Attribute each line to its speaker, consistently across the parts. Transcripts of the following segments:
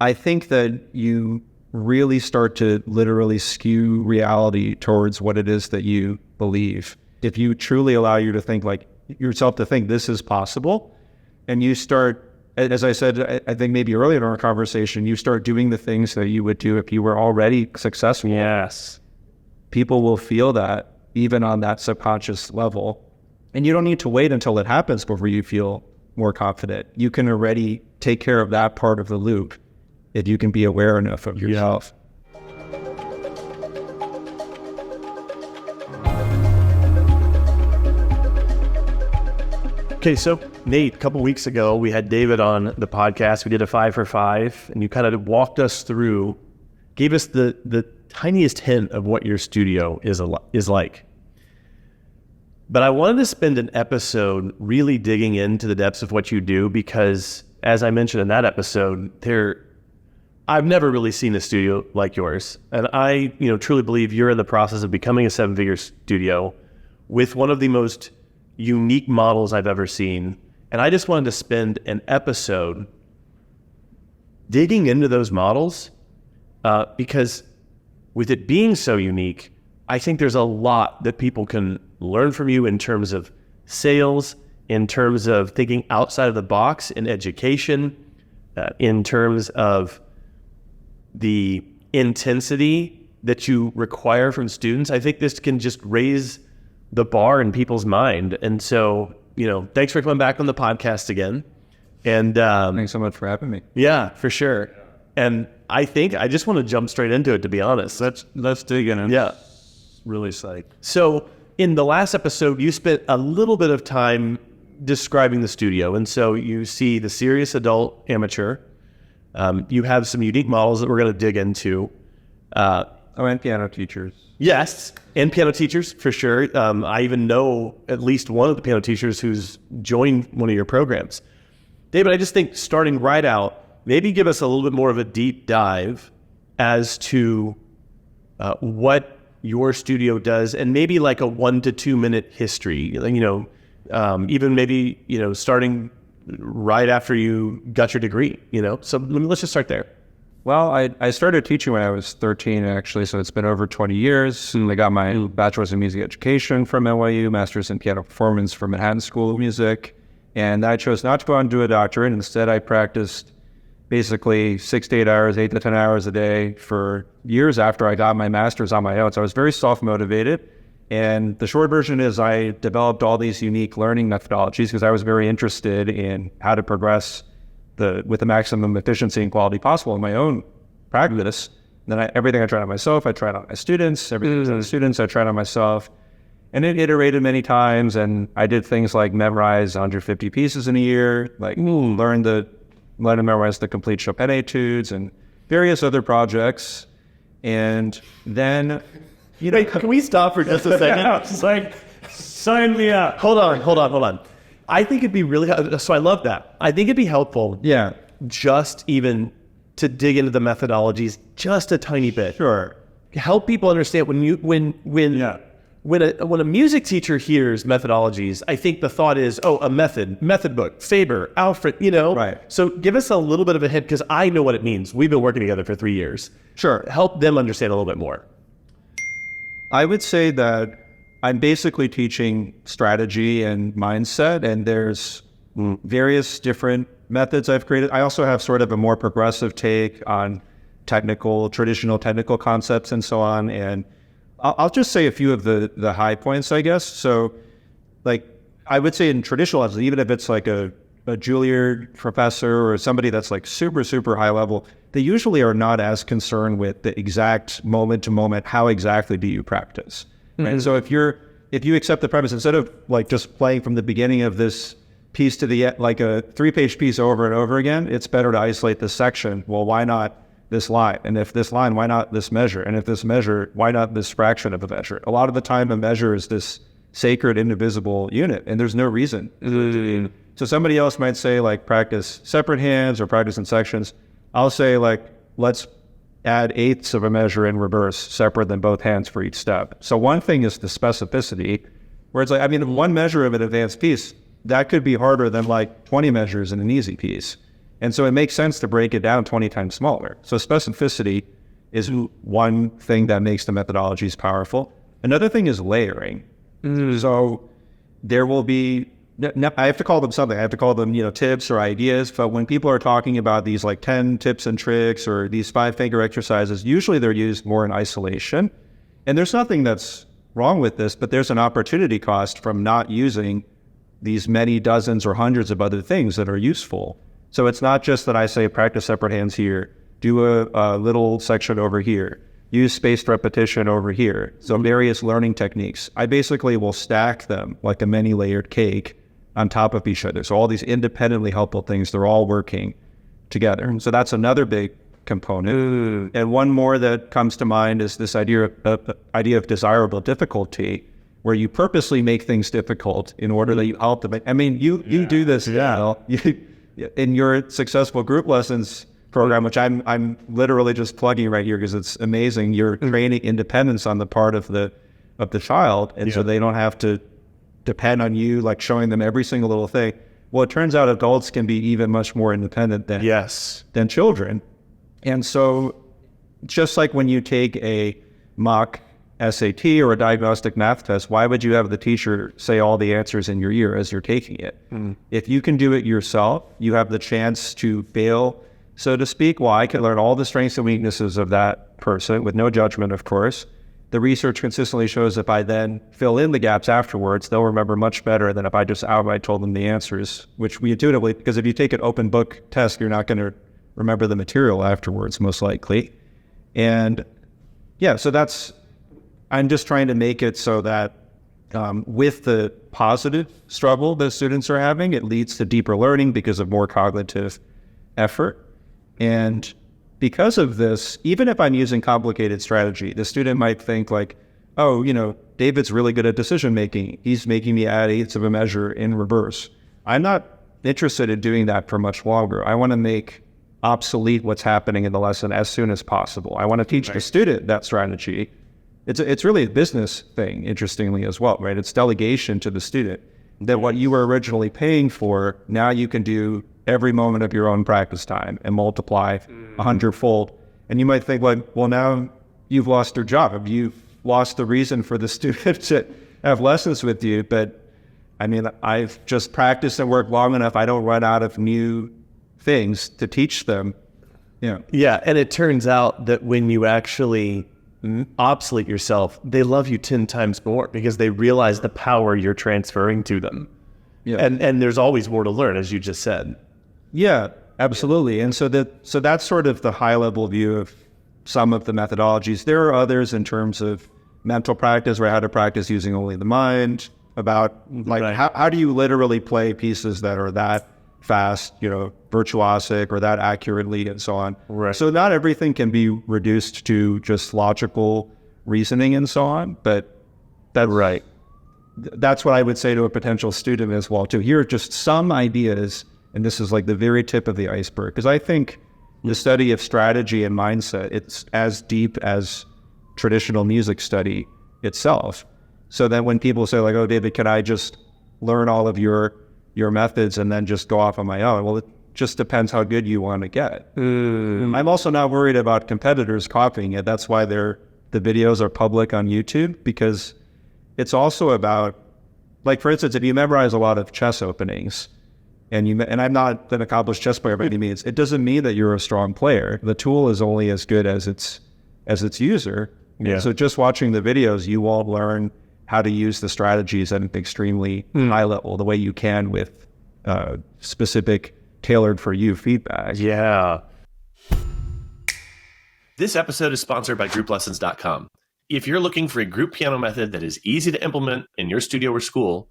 Speaker 1: I think that you really start to literally skew reality towards what it is that you believe. If you truly allow you to think like yourself to think this is possible, and you start, as I said, I think maybe earlier in our conversation, you start doing the things that you would do if you were already successful.
Speaker 2: Yes.
Speaker 1: People will feel that even on that subconscious level. And you don't need to wait until it happens before you feel more confident. You can already take care of that part of the loop if you can be aware enough of yourself.
Speaker 2: Okay, so Nate, a couple weeks ago, we had David on the podcast. We did a 5 for 5, and you kind of walked us through, gave us the tiniest hint of what your studio is like. But I wanted to spend an episode really digging into the depths of what you do because, as I mentioned in that episode, I've never really seen a studio like yours. And I, truly believe you're in the process of becoming a 7-figure studio with one of the most unique models I've ever seen. And I just wanted to spend an episode digging into those models because with it being so unique, I think there's a lot that people can learn from you in terms of sales, in terms of thinking outside of the box in education, in terms of the intensity that you require from students. I think this can just raise the bar in people's mind. And so, thanks for coming back on the podcast again. And
Speaker 1: thanks so much for having me.
Speaker 2: Yeah, for sure. And I think I just want to jump straight into it, to be honest.
Speaker 3: Let's dig in.
Speaker 2: Yeah.
Speaker 3: Really psyched.
Speaker 2: So in the last episode, you spent a little bit of time describing the studio. And so you see the serious adult amateur. You have some unique models that we're going to dig into.
Speaker 1: And piano teachers.
Speaker 2: Yes, and piano teachers, for sure. I even know at least one of the piano teachers who's joined one of your programs. David, I just think starting right out, maybe give us a little bit more of a deep dive as to what your studio does, and maybe like a 1 to 2 minute history, even maybe, starting right after you got your degree, So let's just start there.
Speaker 1: Well, I started teaching when I was 13, actually, so it's been over 20 years. And I got my bachelor's in music education from NYU, master's in piano performance from Manhattan School of Music. And I chose not to go on and do a doctorate. Instead, I practiced basically 6 to 8 hours, 8 to 10 hours a day for years after I got my master's on my own. So I was very self-motivated. And the short version is I developed all these unique learning methodologies because I was very interested in how to progress with the maximum efficiency and quality possible in my own practice. And then everything I tried on myself, I tried on my students. Everything on the students, I tried on myself. And it iterated many times. And I did things like memorize 150 pieces in a year, like learn to memorize the complete Chopin etudes and various other projects. And then,
Speaker 2: Wait, can we stop for just a second?
Speaker 3: Sign me up.
Speaker 2: Hold on. I think it'd be really, so I love that. I think it'd be helpful.
Speaker 1: Yeah.
Speaker 2: Just even to dig into the methodologies just a tiny bit.
Speaker 1: Sure.
Speaker 2: Help people understand when a music teacher hears methodologies, I think the thought is, a method book, Faber, Alfred,
Speaker 1: Right.
Speaker 2: So give us a little bit of a hint because I know what it means. We've been working together for 3 years.
Speaker 1: Sure.
Speaker 2: Help them understand a little bit more.
Speaker 1: I would say that I'm basically teaching strategy and mindset, and there's various different methods I've created. I also have sort of a more progressive take on traditional technical concepts and so on. And I'll just say a few of the high points, I guess. So I would say in traditional lessons, even if it's like a Juilliard professor or somebody that's like super, super high level, they usually are not as concerned with the exact moment to moment, how exactly do you practice? Right? And so if you accept the premise, instead of like just playing from the beginning of this piece to the end, like a 3-page piece over and over again, it's better to isolate this section. Well, why not this line? And if this line, why not this measure? And if this measure, why not this fraction of a measure? A lot of the time a measure is this sacred, indivisible unit, and there's no reason. So somebody else might say like practice separate hands or practice in sections. I'll say like, let's add eighths of a measure in reverse, separate than both hands for each step. So one thing is the specificity, where it's like, one measure of an advanced piece, that could be harder than like 20 measures in an easy piece. And so it makes sense to break it down 20 times smaller. So specificity is one thing that makes the methodologies powerful. Another thing is layering. So there will be, I have to call them something. I have to call them, tips or ideas. But when people are talking about these like 10 tips and tricks or these 5-finger exercises, usually they're used more in isolation. And there's nothing that's wrong with this, but there's an opportunity cost from not using these many dozens or hundreds of other things that are useful. So it's not just that I say practice separate hands here, do a little section over here, use spaced repetition over here. So various learning techniques. I basically will stack them like a many-layered cake on top of each other. So all these independently helpful things, they're all working together. So that's another big component. And one more that comes to mind is this idea of desirable difficulty, where you purposely make things difficult in order that you help them. I mean, you do this in your successful group lessons program, which I'm literally just plugging right here because it's amazing. You're training independence on the part of the child, and so they don't have to depend on you, like showing them every single little thing. Well, it turns out adults can be even much more independent than children. And so just like when you take a mock SAT or a diagnostic math test, why would you have the teacher say all the answers in your ear as you're taking it? If you can do it yourself, you have the chance to fail, so to speak. Well, I can learn all the strengths and weaknesses of that person with no judgment, of course. The research consistently shows if I then fill in the gaps afterwards, they'll remember much better than if I just outright told them the answers, which we intuitively, because if you take an open book test, you're not going to remember the material afterwards, most likely. And so I'm just trying to make it so that with the positive struggle that students are having, it leads to deeper learning because of more cognitive effort. And because of this, even if I'm using complicated strategy, the student might think like, oh, David's really good at decision making. He's making me add eighths of a measure in reverse. I'm not interested in doing that for much longer. I want to make obsolete what's happening in the lesson as soon as possible. I want to teach the student that strategy. It's really a business thing, interestingly, as well, right? It's delegation to the student that what you were originally paying for, now you can do every moment of your own practice time and multiply 100-fold. And you might think like, well, now you've lost your job. You've lost the reason for the student to have lessons with you. But I mean, I've just practiced and worked long enough. I don't run out of new things to teach them.
Speaker 2: Yeah. And it turns out that when you actually obsolete yourself, they love you 10 times more because they realize the power you're transferring to them. And there's always more to learn, as you just said.
Speaker 1: Yeah, absolutely. And so that's sort of the high level view of some of the methodologies. There are others in terms of mental practice, or how to practice using only the mind, about like how do you literally play pieces that are that fast, virtuosic or that accurately and so on.
Speaker 2: Right.
Speaker 1: So not everything can be reduced to just logical reasoning and so on, but that's what I would say to a potential student as well too. Here are just some ideas, and this is like the very tip of the iceberg, because I think the study of strategy and mindset, it's as deep as traditional music study itself. So that when people say like, oh, David, can I just learn all of your methods and then just go off on my own? Well, it just depends how good you want to get. I'm also not worried about competitors copying it. That's why the videos are public on YouTube, because it's also about, like, for instance, if you memorize a lot of chess openings, and I'm not an accomplished chess player by any means, it doesn't mean that you're a strong player. The tool is only as good as its user.
Speaker 2: Yeah.
Speaker 1: So just watching the videos, you won't learn how to use the strategies at an extremely high level, the way you can with specific tailored for you feedback.
Speaker 2: Yeah.
Speaker 4: This episode is sponsored by grouplessons.com. If you're looking for a group piano method that is easy to implement in your studio or school,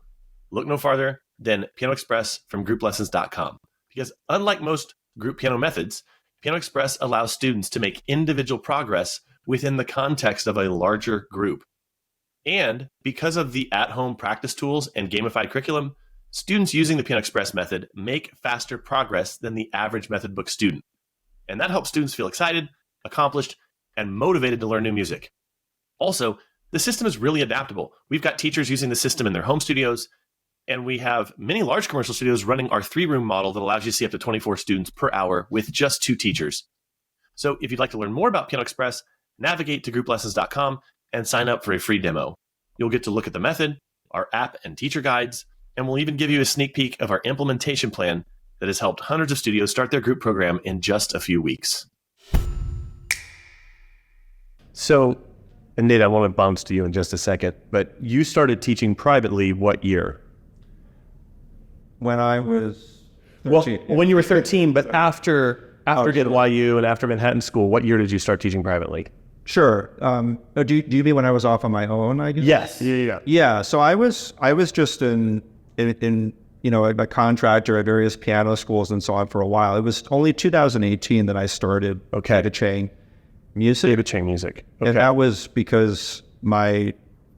Speaker 4: look no farther than Piano Express from grouplessons.com. Because unlike most group piano methods, Piano Express allows students to make individual progress within the context of a larger group. And because of the at-home practice tools and gamified curriculum, students using the Piano Express method make faster progress than the average method book student. And that helps students feel excited, accomplished, and motivated to learn new music. Also, the system is really adaptable. We've got teachers using the system in their home studios, And we have many large commercial studios running our 3-room model that allows you to see up to 24 students per hour with just 2 teachers. So if you'd like to learn more about Piano Express, navigate to grouplessons.com and sign up for a free demo. You'll get to look at the method, our app and teacher guides, and we'll even give you a sneak peek of our implementation plan that has helped hundreds of studios start their group program in just a few weeks.
Speaker 2: So, and Nate, I want to bounce to you in just a second, but you started teaching privately what year?
Speaker 1: When I was 13.
Speaker 2: Well, when you were 13, but after getting YU and after Manhattan School, what year did you start teaching privately?
Speaker 1: Sure. Do you mean when I was off on my own, I guess?
Speaker 2: Yes.
Speaker 1: Yeah. So I was just in a contractor at various piano schools and so on for a while. It was only 2018 that I started David Chang Music.
Speaker 2: David Chang Music. Okay.
Speaker 1: And that was because I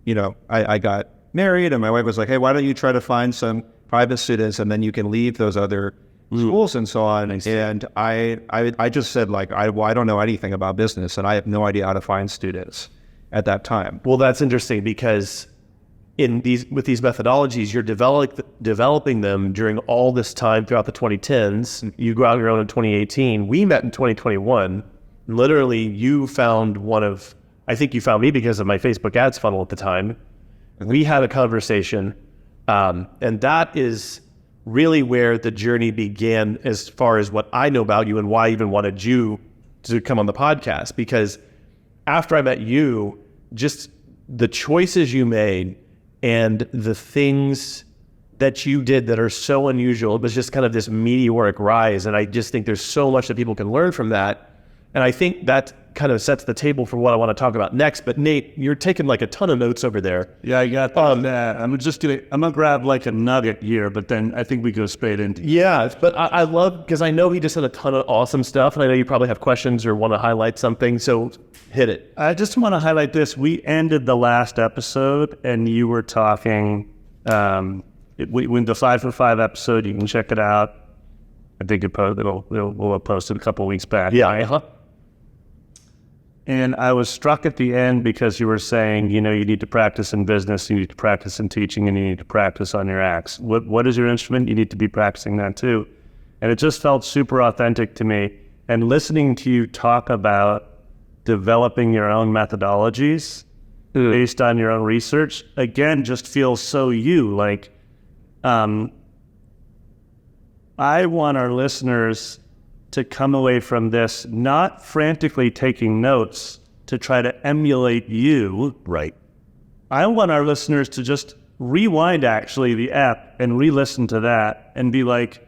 Speaker 1: got married and my wife was like, hey, why don't you try to find some private students and then you can leave those other schools and so on. And I just said, like, I don't know anything about business and I have no idea how to find students at that time.
Speaker 2: Well, that's interesting because with these methodologies, you're developing them during all this time throughout the 2010s. You go out on your own in 2018. We met in 2021. Literally, you found I think you found me because of my Facebook ads funnel at the time. We had a conversation, and that is really where the journey began as far as what I know about you and why I even wanted you to come on the podcast. Because after I met you, just the choices you made and the things that you did that are so unusual, it was just kind of this meteoric rise. And I just think there's so much that people can learn from that. And I think that kind of sets the table for what I want to talk about next. But Nate, you're taking like a ton of notes over there.
Speaker 3: Yeah, I got that. I'm gonna grab like a nugget here, but then I think we go straight into
Speaker 2: Yeah, but I love, because I know he just said a ton of awesome stuff, and I know you probably have questions or want to highlight something, so hit it.
Speaker 3: I just want to highlight this. We ended the last episode, and you were talking, when the 5 for 5 episode, you can we'll post it a couple of weeks back.
Speaker 2: Yeah.
Speaker 3: Right? And I was struck at the end because you were saying, you need to practice in business, you need to practice in teaching, and you need to practice on your acts. What is your instrument? You need to be practicing that too. And it just felt super authentic to me. And listening to you talk about developing your own methodologies based on your own research, again, just feels so you. Like, I want our listeners to come away from this not frantically taking notes to try to emulate you.
Speaker 2: Right.
Speaker 3: I want our listeners to just rewind actually the app and re-listen to that and be like,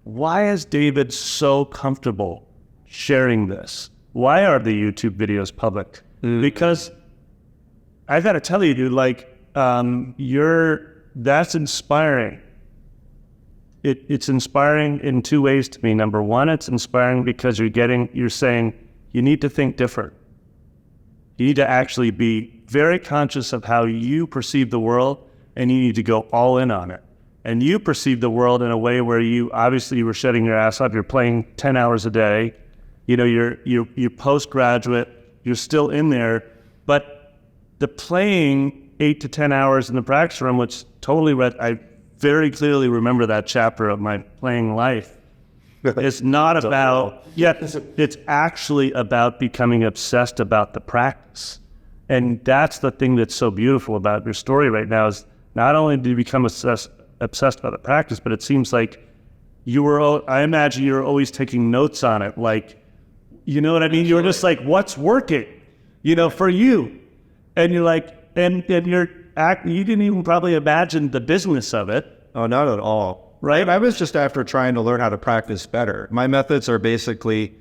Speaker 3: why is David so comfortable sharing this? Why are the YouTube videos public? Because I gotta tell you, dude, like, that's inspiring. It's inspiring in 2 ways to me. Number one, it's inspiring because you're saying you need to think different. You need to actually be very conscious of how you perceive the world, and you need to go all in on it. And you perceive the world in a way where you were shedding your ass off. You're playing 10 hours a day. You're postgraduate. You're still in there, but the playing 8 to 10 hours in the practice room, which I very clearly remember that chapter of my playing life. It's not about, it's actually about becoming obsessed about the practice. And that's the thing that's so beautiful about your story right now is not only did you become obsessed about the practice, but it seems like I imagine you were always taking notes on it. Like, you know what I mean? You were just like, what's working, for you? And you're like, and you didn't even probably imagine the business of it.
Speaker 1: Oh, not at all.
Speaker 3: Right?
Speaker 1: I was just after trying to learn how to practice better. My methods are basically,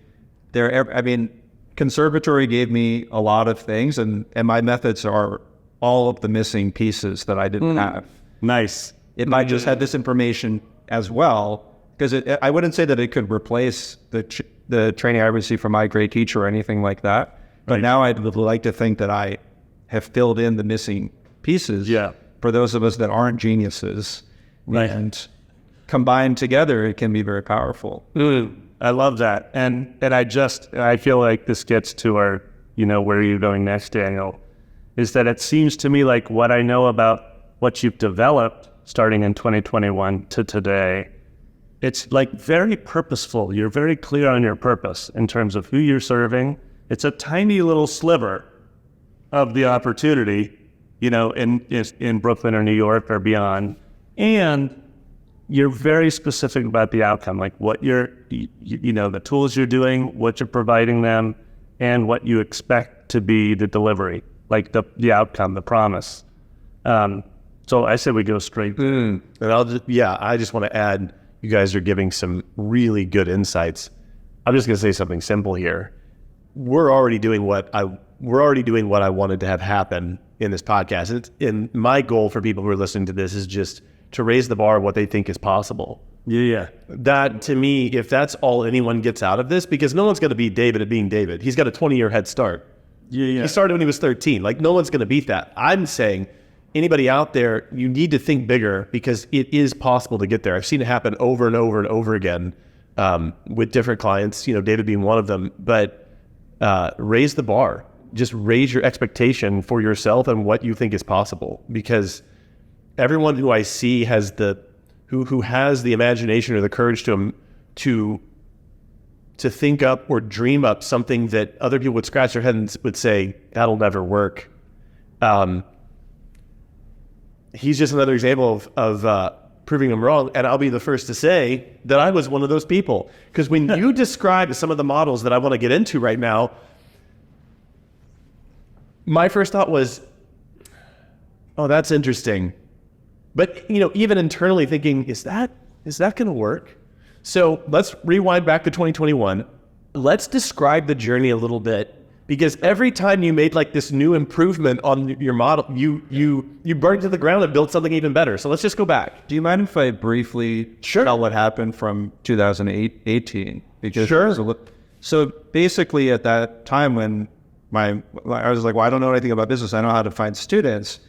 Speaker 1: conservatory gave me a lot of things, and my methods are all of the missing pieces that I didn't have.
Speaker 3: Nice.
Speaker 1: If I just had this information as well, because I wouldn't say that it could replace the training I received from my great teacher or anything like that. But now I'd like to think that I have filled in the missing pieces for those of us that aren't geniuses.
Speaker 3: Right.
Speaker 1: And combined together, it can be very powerful.
Speaker 3: I love that. And I feel like this gets to our, where you're going next, Daniel, is that it seems to me like what I know about what you've developed starting in 2021 to today, it's like very purposeful. You're very clear on your purpose in terms of who you're serving. It's a tiny little sliver of the opportunity, you know, in Brooklyn or New York or beyond. And you're very specific about the outcome, like what you know, the tools you're doing, what you're providing them, and what you expect to be the delivery, like the outcome, the promise. So I say we go straight.
Speaker 2: And I just want to add, you guys are giving some really good insights. I'm just going to say something simple here. We're already doing what I wanted to have happen in this podcast. And my goal for people who are listening to this is just to raise the bar of what they think is possible.
Speaker 3: Yeah.
Speaker 2: That, to me, if that's all anyone gets out of this, because no one's going to beat David at being David. He's got a 20-year head start.
Speaker 3: Yeah.
Speaker 2: He started when he was 13. Like, no one's going to beat that. I'm saying, anybody out there, you need to think bigger because it is possible to get there. I've seen it happen over and over and over again with different clients, you know, David being one of them. But raise the bar. Just raise your expectation for yourself and what you think is possible. Because everyone who I see has who has the imagination or the courage to think up or dream up something that other people would scratch their head and would say, that'll never work. He's just another example of proving them wrong. And I'll be the first to say that I was one of those people. Because when you describe some of the models that I want to get into right now, my first thought was, oh, that's interesting. But, you know, even internally thinking, is that going to work? So let's rewind back to 2021. Let's describe the journey a little bit, because every time you made like this new improvement on your model, you burned to the ground and built something even better. So let's just go back.
Speaker 1: Do you mind if I briefly tell what happened from 2018? Because
Speaker 2: Sure.
Speaker 1: So basically at that time when I was like, well, I don't know anything about business. I know how to find students.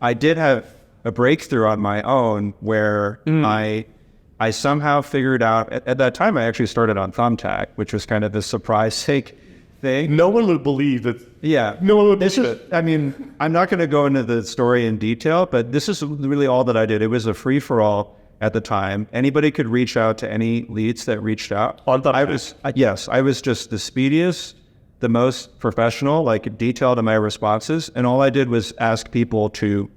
Speaker 1: I did have a breakthrough on my own where I somehow figured out, at that time I actually started on Thumbtack, which was kind of this surprising thing.
Speaker 2: No one would believe that.
Speaker 1: Yeah.
Speaker 2: No one would believe it.
Speaker 1: I mean, I'm not going to go into the story in detail, but this is really all that I did. It was a free-for-all at the time. Anybody could reach out to any leads that reached out.
Speaker 2: On Thumbtack?
Speaker 1: I was just the speediest, the most professional, like detailed in my responses. And all I did was ask people to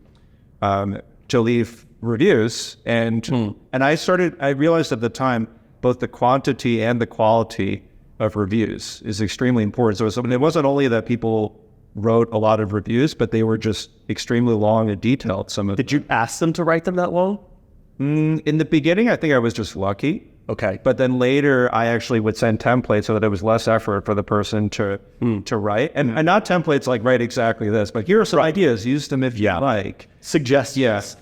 Speaker 1: leave reviews. And I realized at the time, both the quantity and the quality of reviews is extremely important. So it wasn't only that people wrote a lot of reviews, but they were just extremely long and detailed.
Speaker 2: Did you ask them to write them that long?
Speaker 1: In the beginning, I think I was just lucky.
Speaker 2: Okay.
Speaker 1: But then later, I actually would send templates so that it was less effort for the person to write. And not templates like write exactly this, but here are some ideas. Use them if you like.
Speaker 2: Suggestions.
Speaker 1: Yes.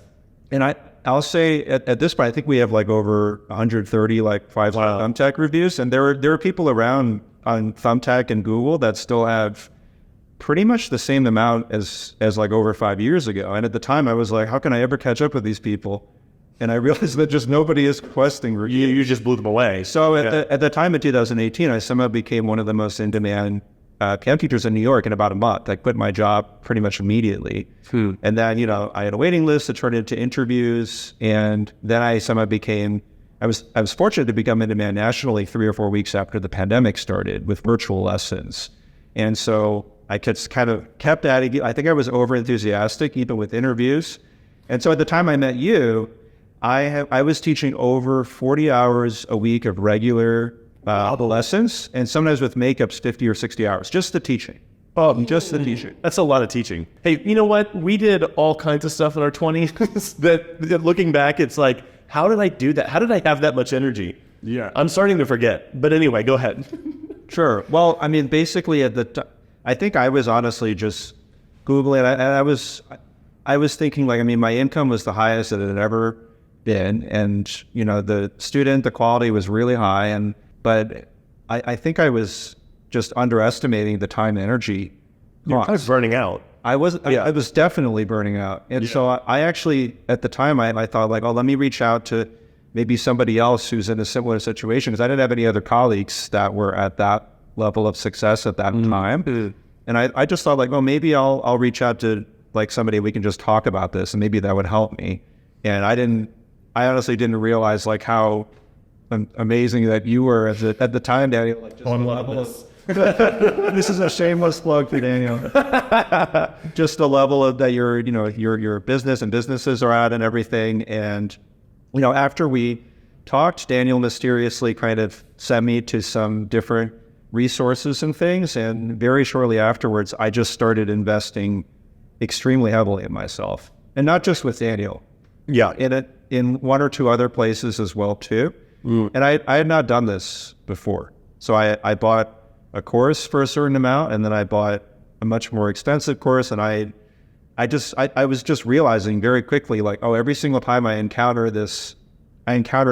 Speaker 1: And I'll say at this point, I think we have like over 130 like 5-star Thumbtack reviews. And there are people around on Thumbtack and Google that still have pretty much the same amount as like over 5 years ago. And at the time, I was like, how can I ever catch up with these people? And I realized that just nobody is requesting reviews.
Speaker 2: You just blew them away.
Speaker 1: So at the time in 2018, I somehow became one of the most in-demand piano teachers in New York in about a month. I quit my job pretty much immediately. And then, you know, I had a waiting list that turned into interviews. And then I somehow I was fortunate to become in-demand nationally 3 or 4 weeks after the pandemic started with virtual lessons. And so I just kind of kept at it. I think I was over-enthusiastic even with interviews. And so at the time I met you, I was teaching over 40 hours a week of regular lessons, and sometimes with makeups 50 or 60 hours, just the teaching. Just the teaching.
Speaker 2: That's a lot of teaching. Hey, you know what? We did all kinds of stuff in our 20s that looking back, it's like, how did I do that? How did I have that much energy?
Speaker 3: Yeah.
Speaker 2: I'm starting to forget. But anyway, go ahead.
Speaker 1: Sure. Well, I mean, basically I think I was honestly just Googling, and I was thinking like, I mean, my income was the highest that it had ever been, and you know, the quality was really high, but I think I was just underestimating the time and energy costs.
Speaker 2: You're kind of burning out.
Speaker 1: I was definitely burning out, and so I actually at the time I thought like, oh, let me reach out to maybe somebody else who's in a similar situation, because I didn't have any other colleagues that were at that level of success at that time, and I just thought like, well, maybe I'll reach out to like somebody, we can just talk about this, and maybe that would help me. And I honestly didn't realize like how amazing that you were at the time, Daniel. Like just
Speaker 2: On level of
Speaker 1: this is a shameless plug for Daniel. Just the level of that your business and businesses are at and everything. And, after we talked, Daniel mysteriously kind of sent me to some different resources and things. And very shortly afterwards, I just started investing extremely heavily in myself, and not just with Daniel.
Speaker 2: Yeah.
Speaker 1: In one or two other places as well too. And I had not done this before. So I bought a course for a certain amount, and then I bought a much more expensive course. And I was just realizing very quickly, like, oh, every single time I encounter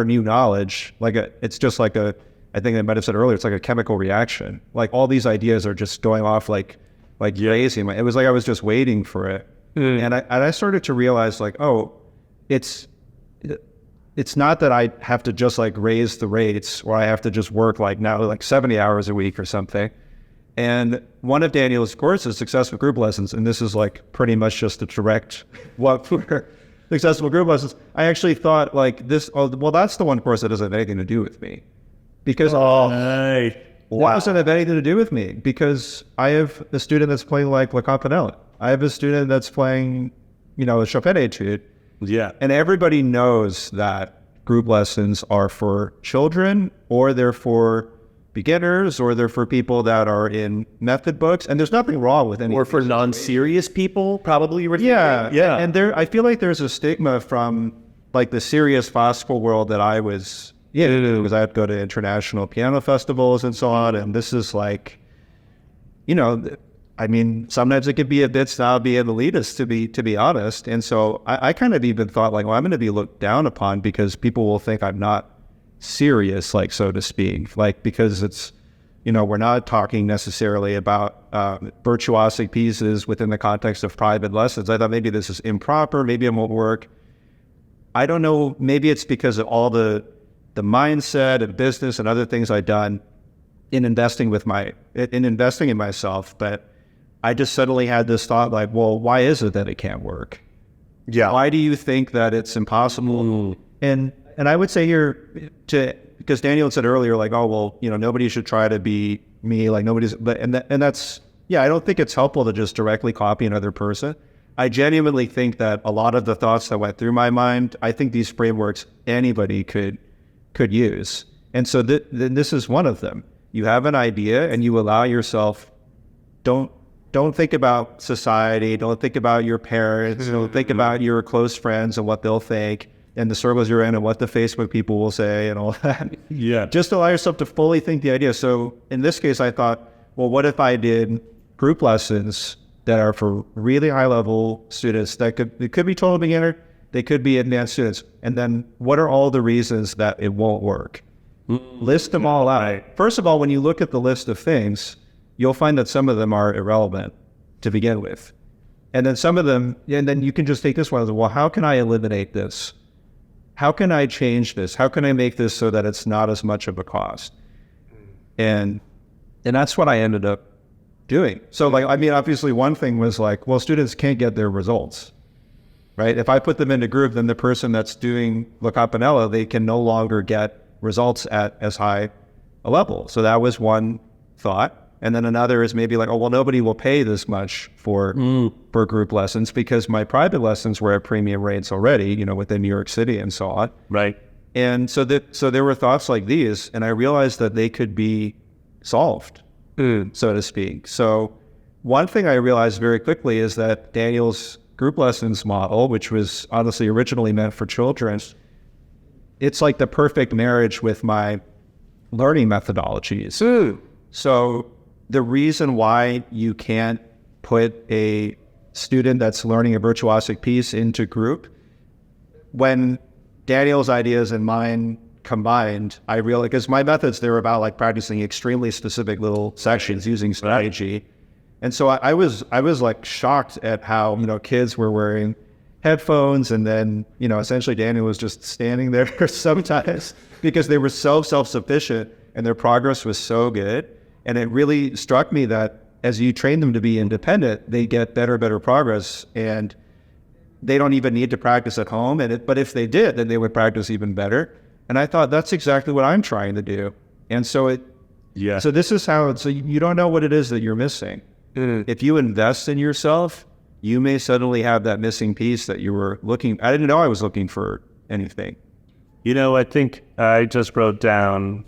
Speaker 1: new knowledge, it's just like I think I might have said earlier, it's like a chemical reaction. Like all these ideas are just going off like crazy. It was like I was just waiting for it. And I started to realize like, oh, it's not that I have to just like raise the rates, or I have to just work like 70 hours a week or something. And one of Daniel's courses, Successful Group Lessons, and this is like pretty much just a direct what for Successful Group Lessons. I actually thought like this, that's the one course that doesn't have anything to do with me. Because that doesn't have anything to do with me, because I have a student that's playing like La Campanella. I have a student that's playing, a Chopin etude.
Speaker 3: Yeah.
Speaker 1: And everybody knows that group lessons are for children, or they're for beginners, or they're for people that are in method books. And there's nothing wrong with any.
Speaker 2: Or for non-serious people, probably.
Speaker 1: Yeah.
Speaker 2: Yeah.
Speaker 1: And I feel like there's a stigma from like the serious classical world that I was in, because I had to go to international piano festivals and so on. And this is like, sometimes it could be a bit snobby and elitist, to be honest. And so I kind of even thought like, well, I'm going to be looked down upon because people will think I'm not serious, like, so to speak, like, because it's, we're not talking necessarily about virtuosic pieces within the context of private lessons. I thought maybe this is improper, maybe it won't work. I don't know, maybe it's because of all the mindset and business and other things I've done in investing in myself, but I just suddenly had this thought like, well, why is it that it can't work?
Speaker 2: Yeah.
Speaker 1: Why do you think that it's impossible? And I would say here because Daniel said earlier, like, oh, well, nobody should try to be me, like that's, I don't think it's helpful to just directly copy another person. I genuinely think that a lot of the thoughts that went through my mind, I think these frameworks anybody could use. And so then this is one of them. You have an idea and you allow yourself, don't think about society, don't think about your parents, don't think about your close friends and what they'll think, and the circles you're in and what the Facebook people will say and all that.
Speaker 3: Yeah.
Speaker 1: Just allow yourself to fully think the idea. So in this case, I thought, well, what if I did group lessons that are for really high level students it could be total beginner, they could be advanced students. And then what are all the reasons that it won't work? List them all out.
Speaker 3: Right.
Speaker 1: First of all, when you look at the list of things, you'll find that some of them are irrelevant to begin with. And then some of them, and then you can just take this one as, well, how can I eliminate this? How can I change this? How can I make this so that it's not as much of a cost? And that's what I ended up doing. So like, obviously one thing was like, well, students can't get their results, right? If I put them in a group, then the person that's doing La Campanella, they can no longer get results at as high a level. So that was one thought. And then another is maybe like, oh, well, nobody will pay this much for group lessons because my private lessons were at premium rates already, within New York City and so on.
Speaker 3: Right.
Speaker 1: And so there were thoughts like these, and I realized that they could be solved, so to speak. So one thing I realized very quickly is that Daniel's group lessons model, which was honestly originally meant for children, it's like the perfect marriage with my learning methodologies. So the reason why you can't put a student that's learning a virtuosic piece into group, when Daniel's ideas and mine combined, I realized, because my methods, they were about like practicing extremely specific little sections using strategy. And so I was like shocked at how, kids were wearing headphones, and then, essentially Daniel was just standing there sometimes because they were so self-sufficient and their progress was so good. And it really struck me that as you train them to be independent, they get better progress. And they don't even need to practice at home. But if they did, then they would practice even better. And I thought that's exactly what I'm trying to do. And so so this is how so you don't know what it is that you're missing. If you invest in yourself, you may suddenly have that missing piece that you were looking. I didn't know I was looking for anything.
Speaker 3: I think I just wrote down,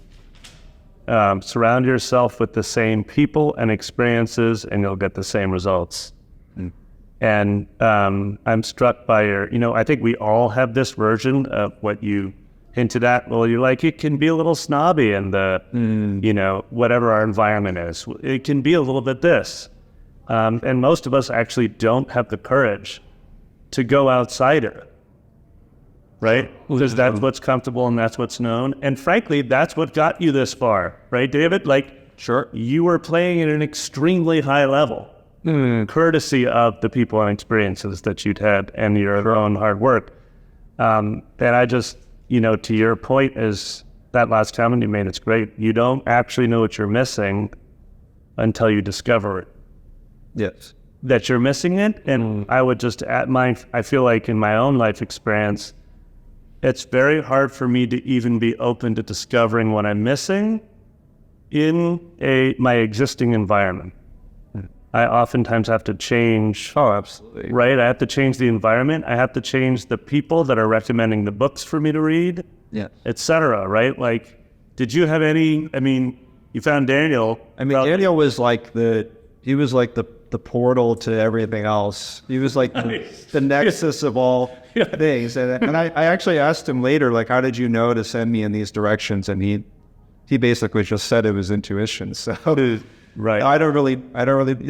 Speaker 3: surround yourself with the same people and experiences and you'll get the same results. And I'm struck by I think we all have this version of what you hinted at. Well, you're like, it can be a little snobby in the, whatever our environment is. It can be a little bit this. And most of us actually don't have the courage to go outside it. Right? Because that's what's comfortable and that's what's known. And frankly, that's what got you this far. Right, David?
Speaker 1: Sure.
Speaker 3: You were playing at an extremely high level, courtesy of the people and experiences that you'd had and your own hard work. And I just, to your point is that last comment you made, it's great. You don't actually know what you're missing until you discover it.
Speaker 1: Yes.
Speaker 3: That you're missing it. And I would just add I feel like in my own life experience, it's very hard for me to even be open to discovering what I'm missing in my existing environment. I oftentimes have to change.
Speaker 1: Oh, absolutely.
Speaker 3: Right? I have to change the environment. I have to change the people that are recommending the books for me to read, et cetera, right? Did you have any, you found Daniel.
Speaker 1: Daniel was like the portal to everything else. He was like the nexus of all things. And I actually asked him later, how did you know to send me in these directions? And he basically just said it was intuition. So
Speaker 3: right.
Speaker 1: I don't really.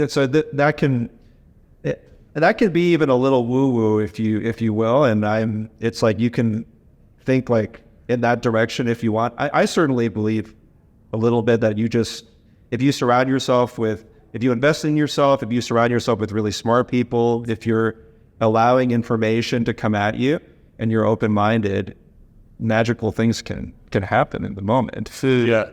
Speaker 1: So that can be even a little woo woo if you will. And it's like you can think in that direction if you want. I certainly believe a little bit that if you surround yourself with, if you invest in yourself, if you surround yourself with really smart people, if you're allowing information to come at you and you're open-minded, magical things can happen in the moment.
Speaker 3: Yeah.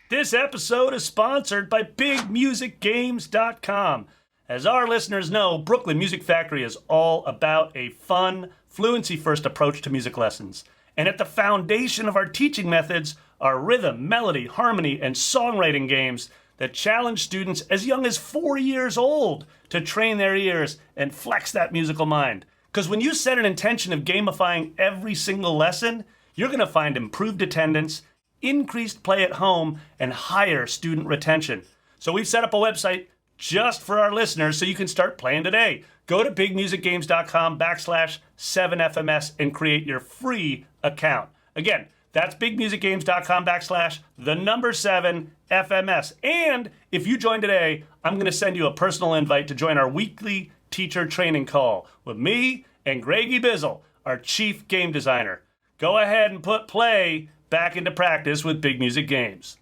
Speaker 5: This episode is sponsored by BigMusicGames.com. As our listeners know, Brooklyn Music Factory is all about a fun, fluency-first approach to music lessons. And at the foundation of our teaching methods are rhythm, melody, harmony, and songwriting games that challenge students as young as 4 years old to train their ears and flex that musical mind. Because when you set an intention of gamifying every single lesson, you're going to find improved attendance, increased play at home, and higher student retention. So we've set up a website just for our listeners so you can start playing today. Go to bigmusicgames.com/7FMS and create your free account. Again, that's bigmusicgames.com/7FMS. And if you join today, I'm going to send you a personal invite to join our weekly teacher training call with me and Greggy Bizzle, our chief game designer. Go ahead and put play back into practice with Big Music Games.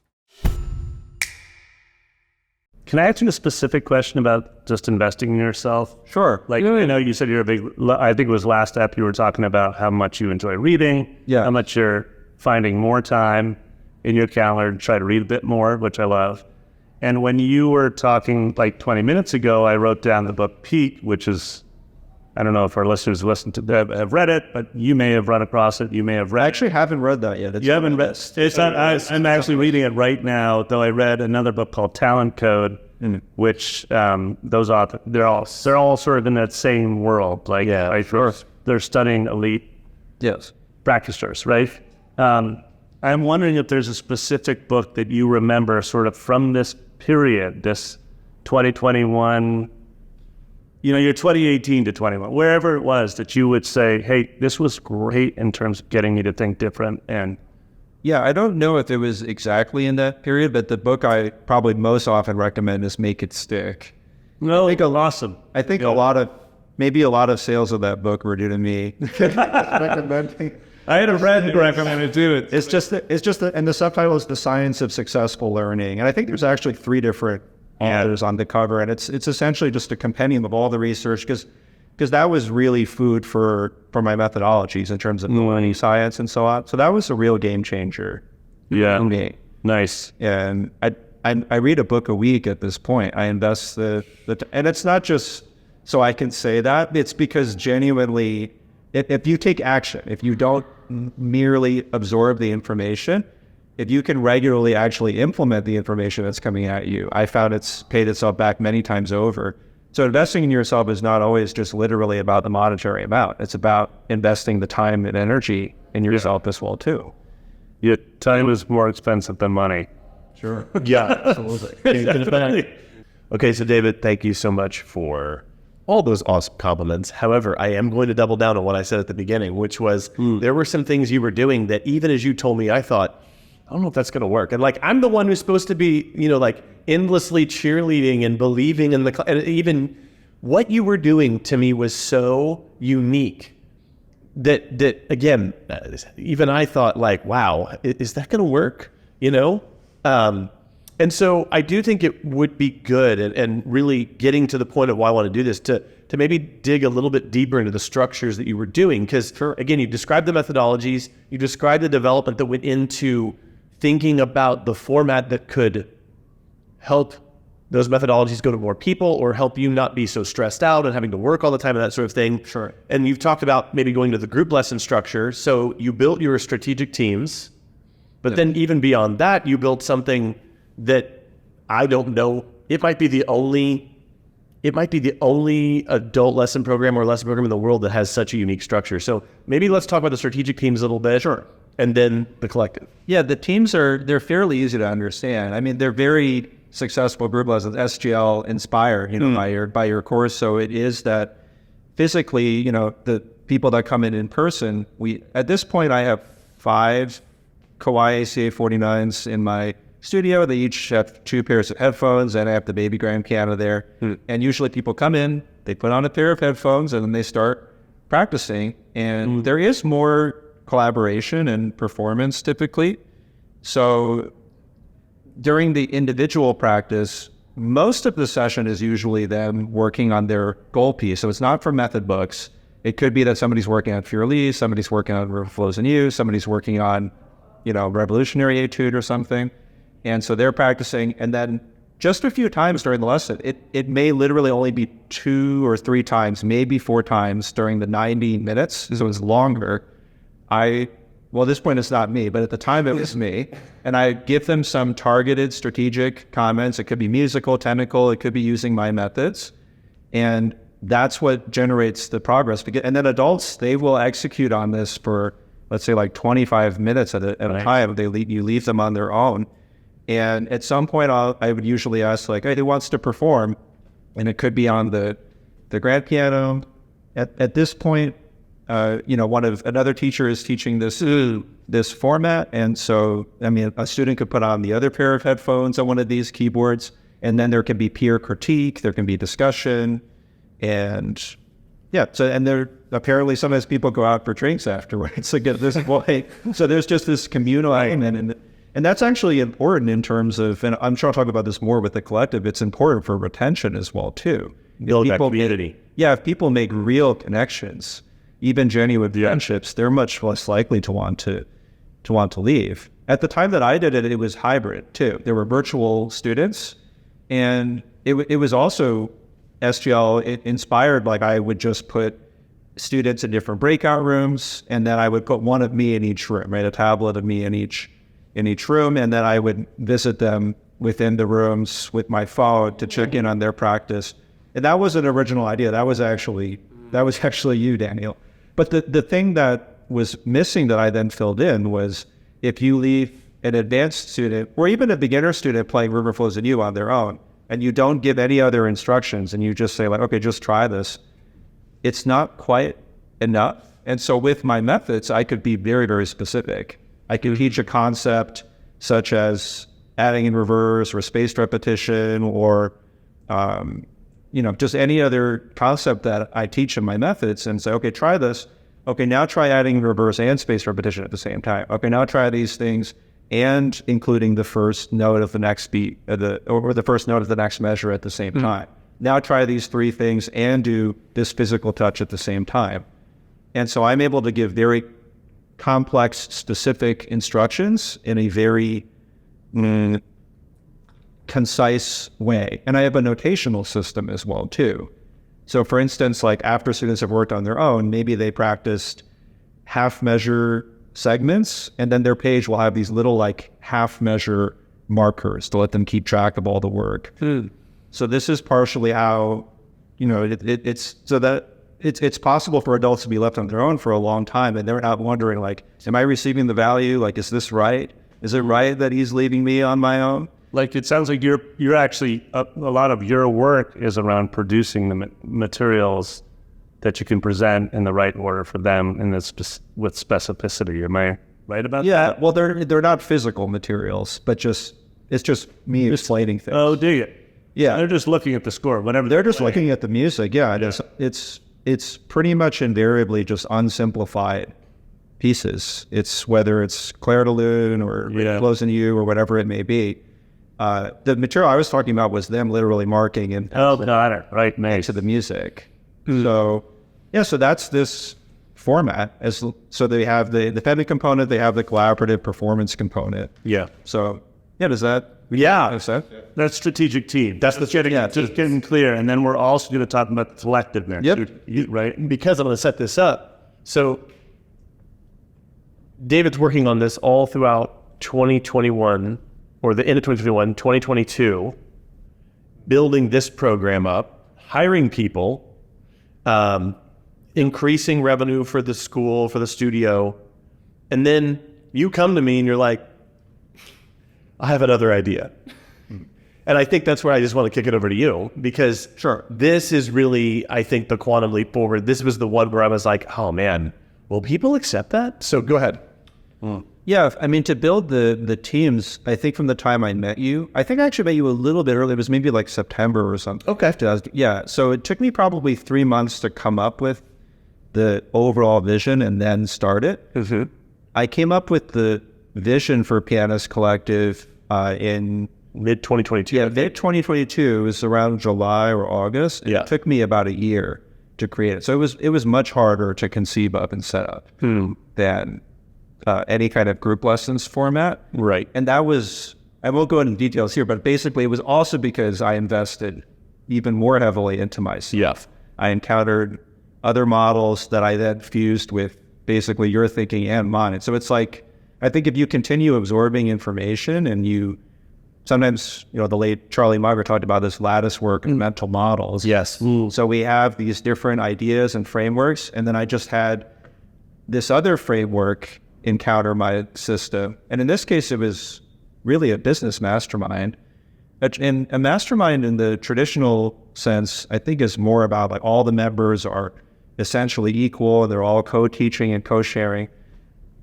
Speaker 3: Can I ask you a specific question about just investing in yourself?
Speaker 1: Sure.
Speaker 3: You said you're I think it was last app you were talking about how much you enjoy reading, how much you're finding more time in your calendar to try to read a bit more, which I love. And when you were talking 20 minutes ago, I wrote down the book Peak, which is, I don't know if our listeners have read it, but you may have run across it. You may have read
Speaker 1: I actually haven't read that yet.
Speaker 3: You haven't read it? I'm actually reading it right now, though I read another book called Talent Code, which those authors, they're all sort of in that same world.
Speaker 1: Sure.
Speaker 3: They're studying elite practitioners, right? I'm wondering if there's a specific book that you remember sort of from this period, this 2021, your 2018 to 21, wherever it was that you would say, hey, this was great in terms of getting me to think different. And
Speaker 1: yeah, I don't know if it was exactly in that period, but the book I probably most often recommend is Make It Stick.
Speaker 3: No, awesome.
Speaker 1: I think a lot of sales of that book were due to me recommending.
Speaker 3: I had a friend who recommended it.
Speaker 1: It's just, and the subtitle is The Science of Successful Learning. And I think there's actually 3 different authors on the cover, and it's essentially just a compendium of all the research, because that was really food for my methodologies in terms of learning science and so on. So that was a real game changer.
Speaker 3: Yeah.
Speaker 1: For me.
Speaker 3: Nice.
Speaker 1: And I read a book a week at this point. I invest and it's not just So I can say that it's because genuinely, if you take action, if you don't merely absorb the information, if you can regularly actually implement the information that's coming at you, I found it's paid itself back many times over. So investing in yourself is not always just literally about the monetary amount. It's about investing the time and energy in yourself as well too.
Speaker 3: Yeah, time is more expensive than money.
Speaker 1: Sure.
Speaker 2: Yeah, absolutely. Okay, so David, thank you so much for all those awesome compliments. However, I am going to double down on what I said at the beginning, which was there were some things you were doing that even as you told me, I thought, I don't know if that's going to work. And like, I'm the one who's supposed to be, like endlessly cheerleading and believing in and even what you were doing to me was so unique that again, even I thought like, wow, is that going to work? And so I do think it would be good and really getting to the point of why I want to do this to maybe dig a little bit deeper into the structures that you were doing. Because again, you described the methodologies, you described the development that went into thinking about the format that could help those methodologies go to more people or help you not be so stressed out and having to work all the time and that sort of thing.
Speaker 1: Sure.
Speaker 2: And you've talked about maybe going to the group lesson structure. So you built your strategic teams, but then even beyond that, you built something that I don't know. It might be the only adult lesson program or lesson program in the world that has such a unique structure. So maybe let's talk about the strategic teams a little bit.
Speaker 1: Sure.
Speaker 2: And then the collective.
Speaker 1: Yeah, the teams they're fairly easy to understand. I mean, they're very successful group lessons, SGL Inspire, by your course. So it is that physically, the people that come in person, at this point, I have 5 Kawai ACA 49s in my studio. They each have 2 pairs of headphones, and I have the baby grand piano there. And usually people come in, they put on a pair of headphones, and then they start practicing. And there is more collaboration and performance typically. So during the individual practice, most of the session is usually them working on their goal piece. So it's not from method books. It could be that somebody's working on Fur-Lee, somebody's working on River Flows in You, somebody's working on, Revolutionary Etude or something. And so they're practicing, and then just a few times during the lesson, it may literally only be 2 or 3 times, maybe 4 times during the 90 minutes, so it's longer. At this point it's not me, but at the time it was me, and I give them some targeted strategic comments. It could be musical, technical, it could be using my methods, and that's what generates the progress. And then adults, they will execute on this for, let's say, like 25 minutes at a time. You leave them on their own. And at some point, I would usually ask, like, hey, who wants to perform? And it could be on the grand piano. At this point, another teacher is teaching this format. And so, a student could put on the other pair of headphones on one of these keyboards, and then there can be peer critique, there can be discussion, and there apparently sometimes people go out for drinks afterwards. So there's just this communal element, and that's actually important in terms of, and I'm sure I'll talk about this more with the collective, it's important for retention as well too.
Speaker 2: Build that community.
Speaker 1: If people make real connections, even genuine friendships, they're much less likely to want to leave. At the time that I did it, it was hybrid too. There were virtual students, and it was also SGL inspired. Like, I would just put students in different breakout rooms, and then I would put one of me in each room, right? A tablet of me in each room, and then I would visit them within the rooms with my phone to check in on their practice. And that was an original idea. That was actually you, Daniel. But the thing that was missing that I then filled in was, if you leave an advanced student or even a beginner student playing River Flows in You on their own, and you don't give any other instructions, and you just say, like, okay, just try this, it's not quite enough. And so with my methods, I could be very, very specific. I could teach a concept such as adding in reverse or spaced repetition or, just any other concept that I teach in my methods, and say, okay, try this. Okay, now try adding reverse and spaced repetition at the same time. Okay, now try these things and including the first note of the next beat or the first note of the next measure at the same time. Now try these 3 things and do this physical touch at the same time. And so I'm able to give very complex, specific instructions in a very concise way. And I have a notational system as well too. So for instance, like after students have worked on their own, maybe they practiced half measure segments, and then their page will have these little like half measure markers to let them keep track of all the work. So this is partially how, it's so that it's possible for adults to be left on their own for a long time, and they're not wondering like, am I receiving the value? Like, is this right? Is it right that he's leaving me on my own?
Speaker 3: Like, it sounds like you're actually, a lot of your work is around producing the materials that you can present in the right order for them and with specificity. Am I right about that?
Speaker 1: Yeah, well, they're not physical materials, but it's just me explaining things.
Speaker 3: Oh, do you?
Speaker 1: Yeah.
Speaker 3: They're just looking at the score, whatever.
Speaker 1: They're just looking at the music. Yeah, it's pretty much invariably just unsimplified pieces. It's whether it's Claire de Lune or Flows in You or whatever it may be. The material I was talking about was them literally marking and
Speaker 3: got it. Right, nice.
Speaker 1: to the music. So that's this format. So they have the independent component, they have the collaborative performance component.
Speaker 3: Yeah.
Speaker 1: So does that?
Speaker 3: Yeah,
Speaker 1: sense?
Speaker 3: That's strategic team.
Speaker 2: That's
Speaker 3: just getting clear, and then we're also going to talk about the collectiveness.
Speaker 1: Yep.
Speaker 3: Right.
Speaker 2: Because I'm going to set this up. So David's working on this all throughout 2021, or the end of 2021, 2022, building this program up, hiring people, increasing revenue for the school, for the studio. And then you come to me and you're like, I have another idea. And I think that's where I just want to kick it over to you, because this is really, I think, the quantum leap forward. This was the one where I was like, oh man, will people accept that? So go ahead.
Speaker 1: Yeah, I mean, to build the teams, I think from the time I met you, I think I actually met you a little bit early. It was maybe like September or something.
Speaker 2: Okay.
Speaker 1: Yeah, so it took me probably 3 months to come up with the overall vision and then start it.
Speaker 2: Mm-hmm.
Speaker 1: I came up with the vision for Pianist Collective in
Speaker 2: mid-2022.
Speaker 1: Yeah, mid-2022 was around July or August.
Speaker 2: Yeah.
Speaker 1: It took me about a year to create it. So it was much harder to conceive of and set up than any kind of group lessons format.
Speaker 2: Right.
Speaker 1: And that was, I won't go into details here, but basically it was also because I invested even more heavily into myself. I encountered other models that I then fused with basically your thinking and mine. So it's like, I think if you continue absorbing information and you sometimes, the late Charlie Munger talked about this lattice work of mental models.
Speaker 2: Yes.
Speaker 1: So we have these different ideas and frameworks, and then I just had this other framework encounter my system. And in this case, it was really a business mastermind. And a mastermind in the traditional sense, I think, is more about like all the members are essentially equal, they're all co-teaching and co-sharing.